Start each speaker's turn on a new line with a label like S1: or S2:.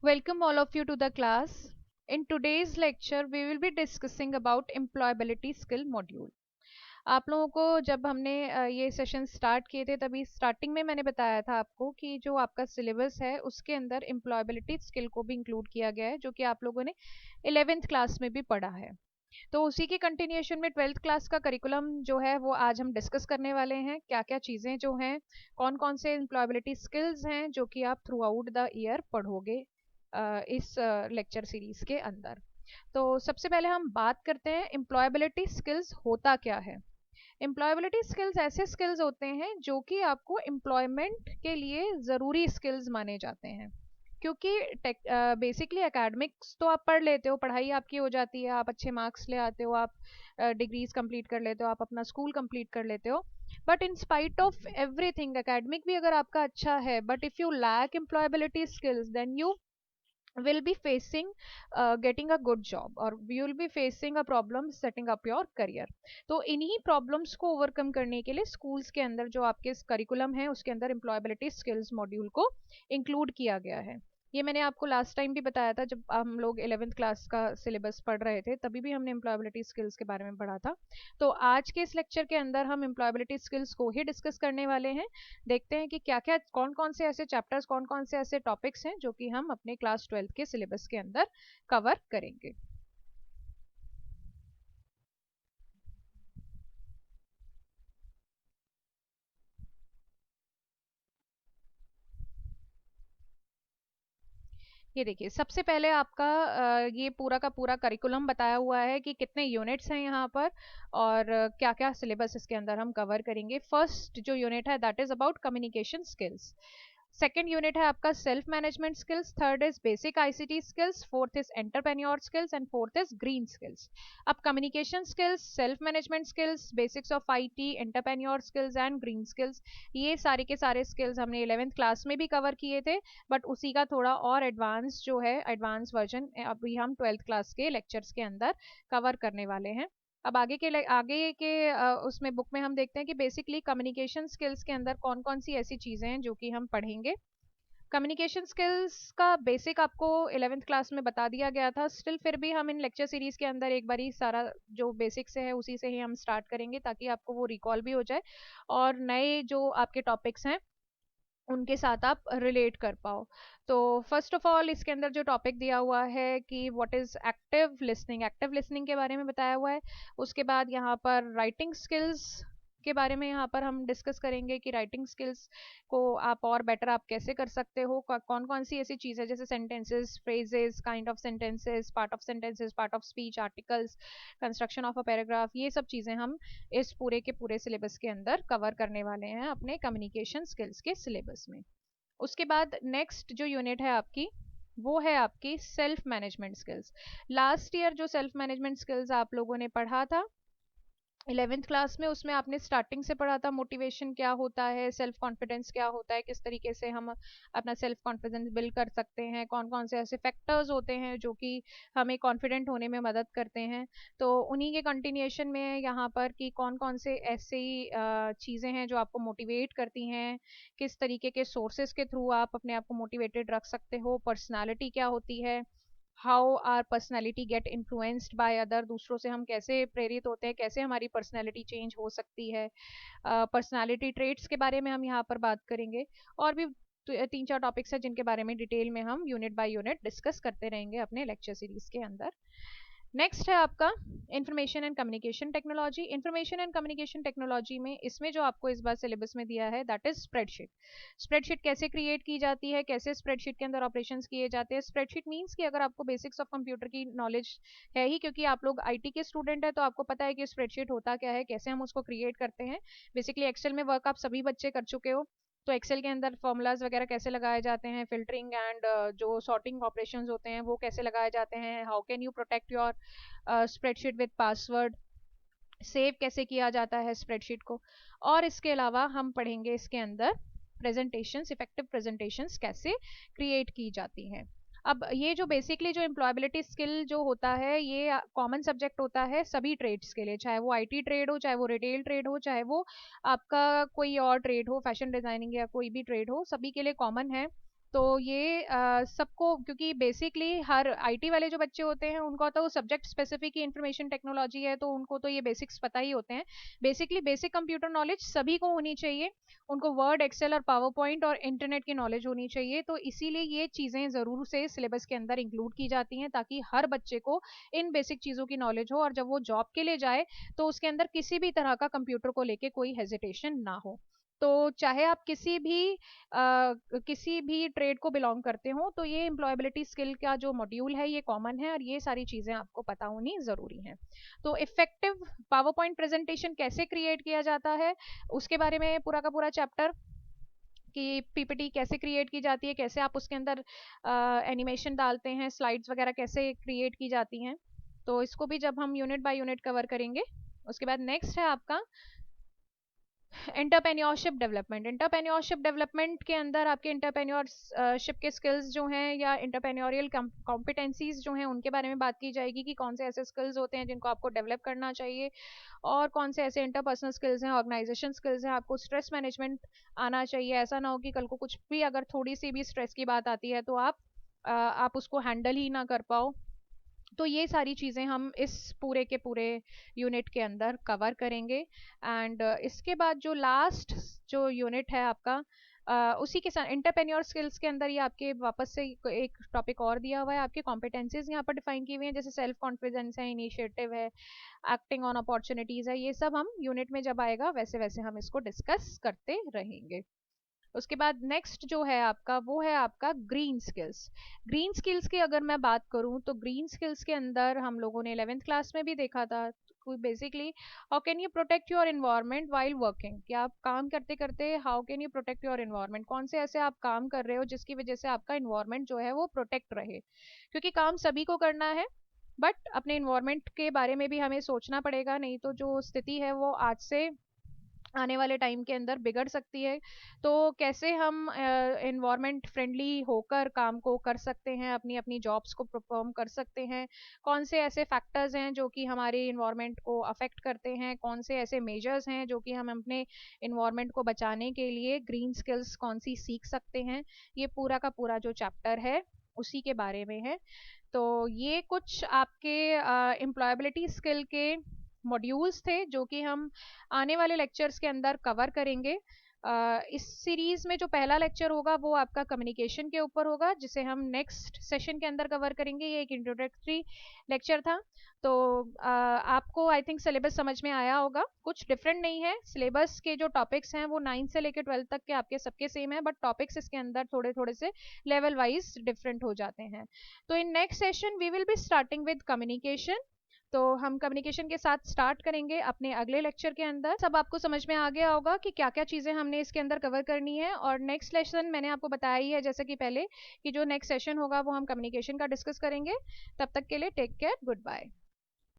S1: Welcome all of you to the class. In today's lecture, we will be discussing about employability skill module. आप लोगों को जब हमने ये सेशन स्टार्ट किए थे तभी स्टार्टिंग में मैंने बताया था आपको कि जो आपका सिलेबस है उसके अंदर एम्प्लॉयबिलिटी स्किल को भी इंक्लूड किया गया है जो कि आप लोगों ने 11th क्लास में भी पढ़ा है। तो उसी की कंटिन्यूएशन में 12th क्लास का करिकुलम जो है वो आज हम डिस्कस करने वाले हैं। क्या क्या चीज़ें जो हैं, कौन कौन से एम्प्लॉयबिलिटी स्किल्स हैं जो कि आप थ्रू आउट द ईयर पढ़ोगे इस लेक्चर सीरीज के अंदर। तो सबसे पहले हम बात करते हैं एम्प्लॉयबिलिटी स्किल्स होता क्या है। एम्प्लॉयबिलिटी स्किल्स ऐसे स्किल्स होते हैं जो कि आपको एम्प्लॉयमेंट के लिए ज़रूरी स्किल्स माने जाते हैं। क्योंकि बेसिकली एकेडमिक्स तो आप पढ़ लेते हो, पढ़ाई आपकी हो जाती है, आप अच्छे मार्क्स ले आते हो, आप डिग्रीज कंप्लीट कर लेते हो, आप अपना स्कूल कंप्लीट कर लेते हो। But in spite of everything, academic भी अगर आपका अच्छा है, but if you lack employability skills then you will be facing getting a good job, or you will be facing a problem setting up your career। तो इन्हीं problems को overcome करने के लिए स्कूल्स के अंदर जो आपके करिकुलम है उसके अंदर एम्प्लॉयबिलिटी स्किल्स मॉड्यूल को इंक्लूड किया गया है। ये मैंने आपको लास्ट टाइम भी बताया था जब हम लोग 11th क्लास का सिलेबस पढ़ रहे थे, तभी भी हमने एम्प्लॉयबिलिटी स्किल्स के बारे में पढ़ा था। तो आज के इस लेक्चर के अंदर हम एम्प्लॉयबिलिटी स्किल्स को ही डिस्कस करने वाले हैं। देखते हैं कि क्या क्या कौन कौन से ऐसे चैप्टर्स, कौन कौन से ऐसे टॉपिक्स हैं जो कि हम अपने क्लास 12th के सिलेबस के अंदर कवर करेंगे। ये देखिए, सबसे पहले आपका ये पूरा का पूरा करिकुलम बताया हुआ है कि कितने यूनिट्स हैं यहाँ पर और क्या क्या सिलेबस इसके अंदर हम कवर करेंगे। फर्स्ट जो यूनिट है that is about communication skills. Second unit है आपका self management skills. Third is basic ICT skills. Fourth is entrepreneur skills and fourth is green skills. अब communication skills, self management skills, basics of IT, entrepreneur skills and green skills, ये सारे के सारे skills हमने 11th class में भी cover किए थे। बट उसी का थोड़ा और एडवांस जो है, एडवांस वर्जन अभी हम 12th क्लास के लेक्चर्स के अंदर कवर करने वाले हैं। अब आगे के उसमें बुक में हम देखते हैं कि बेसिकली कम्युनिकेशन स्किल्स के अंदर कौन कौन सी ऐसी चीज़ें हैं जो कि हम पढ़ेंगे। कम्युनिकेशन स्किल्स का बेसिक आपको 11th क्लास में बता दिया गया था, स्टिल फिर भी हम इन लेक्चर सीरीज के अंदर एक बारी सारा जो बेसिक से है उसी से ही हम स्टार्ट करेंगे ताकि आपको वो रिकॉल भी हो जाए और नए जो आपके टॉपिक्स हैं उनके साथ आप रिलेट कर पाओ। तो फर्स्ट ऑफ ऑल इसके अंदर जो टॉपिक दिया हुआ है कि what is active listening, active listening के बारे में बताया हुआ है। उसके बाद यहाँ पर राइटिंग स्किल्स के बारे में यहाँ पर हम डिस्कस करेंगे कि राइटिंग स्किल्स को आप और बेटर आप कैसे कर सकते हो, कौन कौन सी ऐसी चीज़ है जैसे sentences, phrases, kind of sentences, part of speech, articles, construction of a paragraph, ये सब चीज़ें हम इस पूरे के पूरे सिलेबस के अंदर कवर करने वाले हैं अपने कम्युनिकेशन स्किल्स के सिलेबस में। उसके बाद नेक्स्ट जो यूनिट है आपकी वो है आपकी self management skills. Last year जो सेल्फ मैनेजमेंट स्किल्स आप लोगों ने पढ़ा था 11th क्लास में, उसमें आपने स्टार्टिंग से पढ़ा था मोटिवेशन क्या होता है, सेल्फ कॉन्फिडेंस क्या होता है, किस तरीके से हम अपना सेल्फ कॉन्फिडेंस बिल्ड कर सकते हैं, कौन कौन से ऐसे फैक्टर्स होते हैं जो कि हमें कॉन्फिडेंट होने में मदद करते हैं। तो उन्हीं के कंटिन्यूएशन में यहाँ पर कि कौन कौन से ऐसी चीज़ें हैं जो आपको मोटिवेट करती हैं, किस तरीके के सोर्सेज के थ्रू आप अपने आप को मोटिवेटेड रख सकते हो, पर्सनालिटी क्या होती है, how our personality get influenced by other, दूसरों से हम कैसे प्रेरित होते हैं, कैसे हमारी पर्सनैलिटी चेंज हो सकती है। पर्सनैलिटी ट्रेट्स के बारे में हम यहाँ पर बात करेंगे और भी तीन चार टॉपिक्स हैं जिनके बारे में डिटेल में हम यूनिट बाय यूनिट डिस्कस करते रहेंगे अपने लेक्चर सीरीज के अंदर। नेक्स्ट है आपका information and communication technology. Information and communication technology में इसमें जो आपको इस बार सिलेबस में दिया है दैट इज स्प्रेडशीट। स्प्रेडशीट कैसे क्रिएट की जाती है, कैसे स्प्रेडशीट के अंदर ऑपरेशंस किए जाते हैं। स्प्रेडशीट मींस कि अगर आपको बेसिक्स ऑफ कंप्यूटर की नॉलेज है ही, क्योंकि आप लोग आईटी के स्टूडेंट है, तो आपको पता है कि स्प्रेडशीट होता क्या है, कैसे हम उसको क्रिएट करते हैं। बेसिकली एक्सेल में वर्क आप सभी बच्चे कर चुके हो, तो एक्सेल के अंदर फॉर्मूलाज वगैरह कैसे लगाए जाते हैं, फिल्टरिंग एंड जो सॉर्टिंग ऑपरेशंस होते हैं वो कैसे लगाए जाते हैं, how can you protect your spreadsheet with password, save कैसे किया जाता है स्प्रेडशीट को। और इसके अलावा हम पढ़ेंगे इसके अंदर प्रेजेंटेशंस, इफेक्टिव प्रेजेंटेशंस कैसे क्रिएट की जाती हैं। अब ये जो बेसिकली जो एम्प्लॉयबिलिटी स्किल जो होता है ये कॉमन सब्जेक्ट होता है सभी ट्रेड्स के लिए, चाहे वो आईटी ट्रेड हो, चाहे वो रिटेल ट्रेड हो, चाहे वो आपका कोई और ट्रेड हो, फैशन डिजाइनिंग या कोई भी ट्रेड हो, सभी के लिए कॉमन है। तो ये सबको, क्योंकि बेसिकली हर आईटी वाले जो बच्चे होते हैं उनको तो सब्जेक्ट स्पेसिफिक ही इंफॉर्मेशन टेक्नोलॉजी है, तो उनको तो ये बेसिक्स पता ही होते हैं। बेसिकली बेसिक कंप्यूटर नॉलेज सभी को होनी चाहिए, उनको वर्ड, एक्सेल और पावर पॉइंट और इंटरनेट की नॉलेज होनी चाहिए। तो इसीलिए ये चीज़ें ज़रूर से सिलेबस के अंदर इंक्लूड की जाती हैं, ताकि हर बच्चे को इन बेसिक चीज़ों की नॉलेज हो, और जब वो जॉब के लिए जाए तो उसके अंदर किसी भी तरह का कंप्यूटर को लेके कोई हेजिटेशन ना हो। तो चाहे आप किसी भी ट्रेड को बिलोंग करते हो, तो ये एम्प्लॉयबिलिटी स्किल का जो मॉड्यूल है ये कॉमन है, और ये सारी चीज़ें आपको पता होनी ज़रूरी हैं। तो इफेक्टिव पावर पॉइंट प्रेजेंटेशन कैसे क्रिएट किया जाता है, उसके बारे में पूरा का पूरा चैप्टर, कि पीपीटी कैसे क्रिएट की जाती है, कैसे आप उसके अंदर एनिमेशन डालते हैं, स्लाइड्स वगैरह कैसे क्रिएट की जाती हैं, तो इसको भी जब हम यूनिट बाय यूनिट कवर करेंगे। उसके बाद नेक्स्ट है आपका एंटरप्रेन्योरशिप डेवलपमेंट। एंटरप्रेन्योरशिप डेवलपमेंट के अंदर आपके एंटरप्रेन्योरशिप के स्किल्स जो हैं, या एंटरप्रेन्योरियल कॉम्पिटेंसीज जो हैं, उनके बारे में बात की जाएगी कि कौन से ऐसे स्किल्स होते हैं जिनको आपको डेवलप करना चाहिए, और कौन से ऐसे इंटरपर्सनल स्किल्स हैं, ऑर्गेनाइजेशन स्किल्स हैं। आपको स्ट्रेस मैनेजमेंट आना चाहिए, ऐसा ना हो कि कल को कुछ भी अगर थोड़ी सी भी स्ट्रेस की बात आती है तो आप उसको हैंडल ही ना कर पाओ। तो ये सारी चीज़ें हम इस पूरे के पूरे यूनिट के अंदर कवर करेंगे। एंड इसके बाद जो लास्ट जो यूनिट है आपका, उसी के साथ एंटरप्रेन्योर स्किल्स के अंदर ये आपके वापस से एक टॉपिक और दिया हुआ है, आपके कॉम्पिटेंसीज यहाँ पर डिफाइन की हुई हैं, जैसे सेल्फ कॉन्फिडेंस है, इनिशिएटिव है, एक्टिंग ऑन अपॉर्चुनिटीज है। ये सब हम यूनिट में जब आएगा वैसे वैसे हम इसको डिस्कस करते रहेंगे। उसके बाद नेक्स्ट जो है आपका, वो है आपका ग्रीन स्किल्स। ग्रीन स्किल्स की अगर मैं बात करूं, तो ग्रीन स्किल्स के अंदर हम लोगों ने 11th क्लास में भी देखा था, basically how can you protect your environment while working, कि आप काम करते करते how can you protect your environment, कौन से ऐसे आप काम कर रहे हो जिसकी वजह से आपका एनवायरनमेंट जो है वो प्रोटेक्ट रहे। क्योंकि काम सभी को करना है, बट अपने एनवायरनमेंट के बारे में भी हमें सोचना पड़ेगा, नहीं तो जो स्थिति है वो आज से आने वाले टाइम के अंदर बिगड़ सकती है। तो कैसे हम एनवायरनमेंट फ्रेंडली होकर काम को कर सकते हैं, अपनी अपनी जॉब्स को परफॉर्म कर सकते हैं, कौन से ऐसे फैक्टर्स हैं जो कि हमारे एनवायरनमेंट को अफेक्ट करते हैं, कौन से ऐसे मेजर्स हैं जो कि हम अपने एनवायरनमेंट को बचाने के लिए ग्रीन स्किल्स कौन सी सीख सकते हैं, ये पूरा का पूरा जो चैप्टर है उसी के बारे में है। तो ये कुछ आपके एम्प्लॉयबिलिटी स्किल के मॉड्यूल्स थे जो कि हम आने वाले लेक्चर्स के अंदर कवर करेंगे। इस सीरीज में जो पहला लेक्चर होगा वो आपका कम्युनिकेशन के ऊपर होगा, जिसे हम नेक्स्ट सेशन के अंदर कवर करेंगे। ये एक इंट्रोडक्टरी लेक्चर था। तो आपको आई थिंक सिलेबस समझ में आया होगा, कुछ डिफरेंट नहीं है। सिलेबस के जो टॉपिक्स हैं वो 9 से लेकर 12 तक के आपके सबके सेम है, बट टॉपिक्स इसके अंदर थोड़े थोड़े से लेवल वाइज डिफरेंट हो जाते हैं। तो in next session we will be starting with communication. तो हम कम्युनिकेशन के साथ स्टार्ट करेंगे अपने अगले लेक्चर के अंदर। सब आपको समझ में आ गया होगा कि क्या क्या चीज़ें हमने इसके अंदर कवर करनी है। और नेक्स्ट लेसन मैंने आपको बताया ही है जैसे कि पहले, कि जो नेक्स्ट सेशन होगा वो हम कम्युनिकेशन का डिस्कस करेंगे। तब तक के लिए टेक केयर, गुड बाय।